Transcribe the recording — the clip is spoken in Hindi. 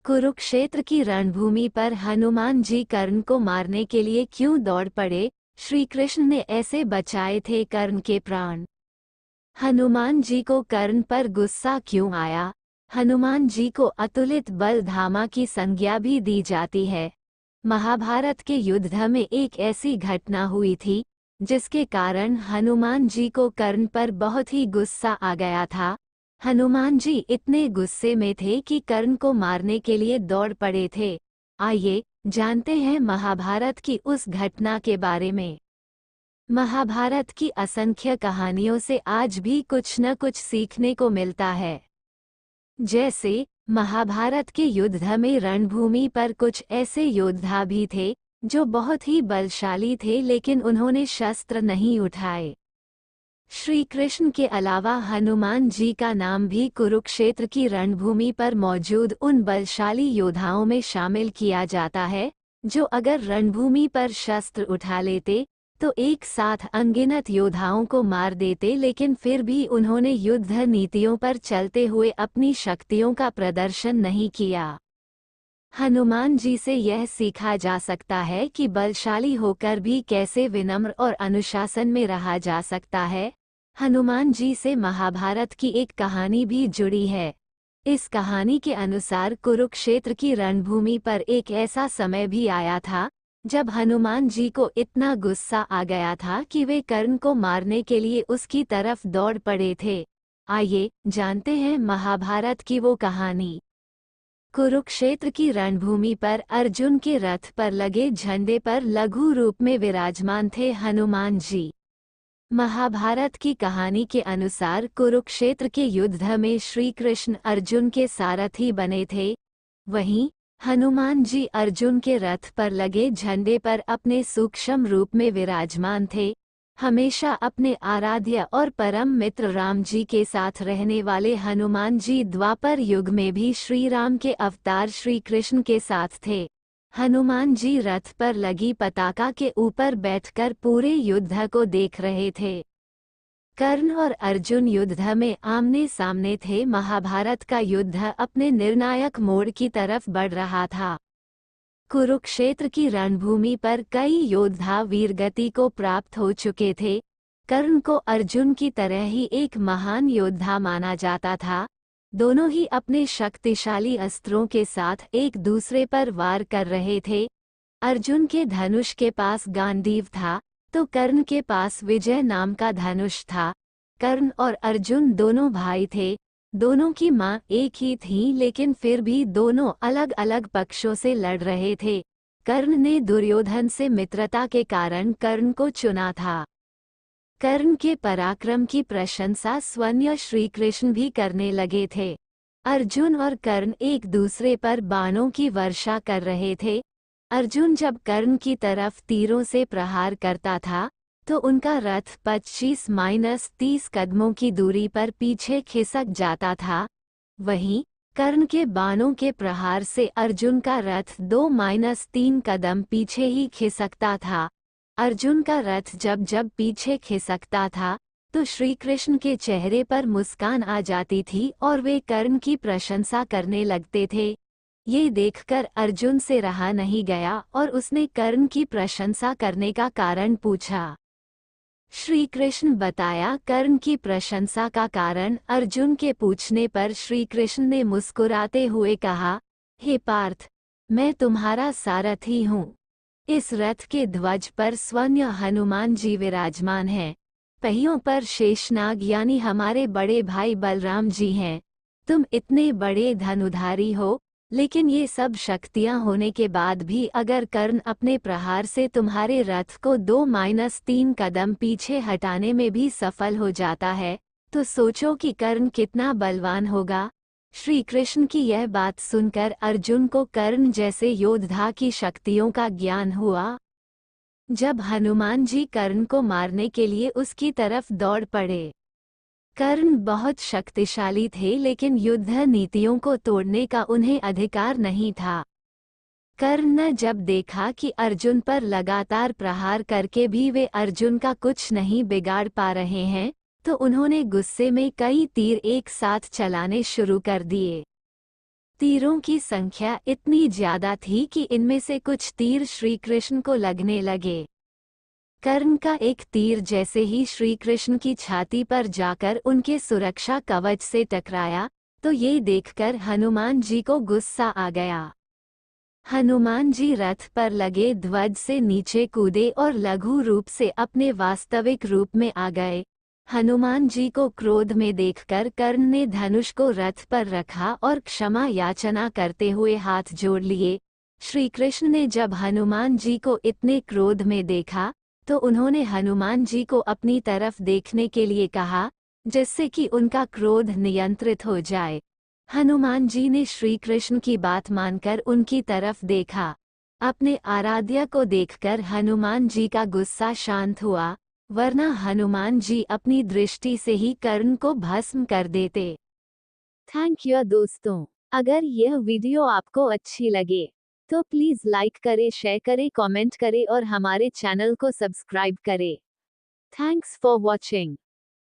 कुरुक्षेत्र की रणभूमि पर हनुमान जी कर्ण को मारने के लिए क्यों दौड़ पड़े? श्री कृष्ण ने ऐसे बचाए थे कर्ण के प्राण। हनुमान जी को कर्ण पर गुस्सा क्यों आया? हनुमान जी को अतुलित बल धामा की संज्ञा भी दी जाती है। महाभारत के युद्ध में एक ऐसी घटना हुई थी जिसके कारण हनुमान जी को कर्ण पर बहुत ही गुस्सा आ गया था। हनुमान जी इतने गुस्से में थे कि कर्ण को मारने के लिए दौड़ पड़े थे। आइए जानते हैं महाभारत की उस घटना के बारे में। महाभारत की असंख्य कहानियों से आज भी कुछ न कुछ सीखने को मिलता है। जैसे महाभारत के युद्ध में रणभूमि पर कुछ ऐसे योद्धा भी थे जो बहुत ही बलशाली थे, लेकिन उन्होंने शस्त्र नहीं उठाए। श्री कृष्ण के अलावा हनुमान जी का नाम भी कुरुक्षेत्र की रणभूमि पर मौजूद उन बलशाली योद्धाओं में शामिल किया जाता है जो अगर रणभूमि पर शस्त्र उठा लेते तो एक साथ अनगिनत योद्धाओं को मार देते, लेकिन फिर भी उन्होंने युद्ध नीतियों पर चलते हुए अपनी शक्तियों का प्रदर्शन नहीं किया। हनुमान जी से यह सीखा जा सकता है कि बलशाली होकर भी कैसे विनम्र और अनुशासन में रहा जा सकता है। हनुमान जी से महाभारत की एक कहानी भी जुड़ी है। इस कहानी के अनुसार कुरुक्षेत्र की रणभूमि पर एक ऐसा समय भी आया था जब हनुमान जी को इतना गुस्सा आ गया था कि वे कर्ण को मारने के लिए उसकी तरफ दौड़ पड़े थे। आइए जानते हैं महाभारत की वो कहानी। कुरुक्षेत्र की रणभूमि पर अर्जुन के रथ पर लगे झंडे पर लघु रूप में विराजमान थे हनुमान जी। महाभारत की कहानी के अनुसार कुरुक्षेत्र के युद्ध में श्री कृष्ण अर्जुन के सारथी बने थे। वहीं हनुमान जी अर्जुन के रथ पर लगे झंडे पर अपने सूक्ष्म रूप में विराजमान थे। हमेशा अपने आराध्य और परम मित्र राम जी के साथ रहने वाले हनुमान जी द्वापर युग में भी श्री राम के अवतार श्री कृष्ण के साथ थे। हनुमान जी रथ पर लगी पताका के ऊपर बैठकर पूरे युद्ध को देख रहे थे। कर्ण और अर्जुन युद्ध में आमने सामने थे। महाभारत का युद्ध अपने निर्णायक मोड़ की तरफ बढ़ रहा था। कुरुक्षेत्र की रणभूमि पर कई योद्धा वीरगति को प्राप्त हो चुके थे। कर्ण को अर्जुन की तरह ही एक महान योद्धा माना जाता था। दोनों ही अपने शक्तिशाली अस्त्रों के साथ एक दूसरे पर वार कर रहे थे। अर्जुन के धनुष के पास गांडीव था तो कर्ण के पास विजय नाम का धनुष था। कर्ण और अर्जुन दोनों भाई थे। दोनों की मां एक ही थी, लेकिन फिर भी दोनों अलग अलग पक्षों से लड़ रहे थे। कर्ण ने दुर्योधन से मित्रता के कारण कर्ण को चुना था। कर्ण के पराक्रम की प्रशंसा स्वयं श्री कृष्ण भी करने लगे थे। अर्जुन और कर्ण एक दूसरे पर बाणों की वर्षा कर रहे थे। अर्जुन जब कर्ण की तरफ तीरों से प्रहार करता था तो उनका रथ 25-30 कदमों की दूरी पर पीछे खिसक जाता था। वहीं कर्ण के बाणों के प्रहार से अर्जुन का रथ 2-3 कदम पीछे ही खिसकता था। अर्जुन का रथ जब जब पीछे खिसकता था तो श्री कृष्ण के चेहरे पर मुस्कान आ जाती थी और वे कर्ण की प्रशंसा करने लगते थे। ये देखकर अर्जुन से रहा नहीं गया और उसने कर्ण की प्रशंसा करने का कारण पूछा। श्री कृष्ण बताया कर्ण की प्रशंसा का कारण। अर्जुन के पूछने पर श्री कृष्ण ने मुस्कुराते हुए कहा, हे पार्थ, मैं तुम्हारा सारथी हूँ। इस रथ के ध्वज पर स्वयं हनुमान जी विराजमान हैं। पहियों पर शेषनाग यानी हमारे बड़े भाई बलराम जी हैं। तुम इतने बड़े धनुधारी हो, लेकिन ये सब शक्तियां होने के बाद भी अगर कर्ण अपने प्रहार से तुम्हारे रथ को 2-3 कदम पीछे हटाने में भी सफल हो जाता है तो सोचो कि कर्ण कितना बलवान होगा। श्री कृष्ण की यह बात सुनकर अर्जुन को कर्ण जैसे योद्धा की शक्तियों का ज्ञान हुआ। जब हनुमान जी कर्ण को मारने के लिए उसकी तरफ दौड़ पड़े। कर्ण बहुत शक्तिशाली थे, लेकिन युद्ध नीतियों को तोड़ने का उन्हें अधिकार नहीं था। कर्ण ने जब देखा कि अर्जुन पर लगातार प्रहार करके भी वे अर्जुन का कुछ नहीं बिगाड़ पा रहे हैं तो उन्होंने गुस्से में कई तीर एक साथ चलाने शुरू कर दिए। तीरों की संख्या इतनी ज्यादा थी कि इनमें से कुछ तीर श्री कृष्ण को लगने लगे। कर्ण का एक तीर जैसे ही श्री कृष्ण की छाती पर जाकर उनके सुरक्षा कवच से टकराया, तो ये देखकर हनुमान जी को गुस्सा आ गया। हनुमान जी रथ पर लगे ध्वज से नीचे कूदे और लघु रूप से अपने वास्तविक रूप में आ गए। हनुमान जी को क्रोध में देखकर कर्ण ने धनुष को रथ पर रखा और क्षमा याचना करते हुए हाथ जोड़ लिए। श्री कृष्ण ने जब हनुमान जी को इतने क्रोध में देखा, तो उन्होंने हनुमान जी को अपनी तरफ देखने के लिए कहा, जिससे कि उनका क्रोध नियंत्रित हो जाए। हनुमान जी ने श्री कृष्ण की बात मानकर उनकी तरफ देखा। अपने आराध्य को देखकर हनुमान जी का गुस्सा शांत हुआ, वरना हनुमान जी अपनी दृष्टि से ही कर्ण को भस्म कर देते। थैंक यू दोस्तों। अगर यह वीडियो आपको अच्छी लगे तो प्लीज लाइक करें, शेयर करें, कमेंट करें और हमारे चैनल को सब्सक्राइब करें। Thanks for watching.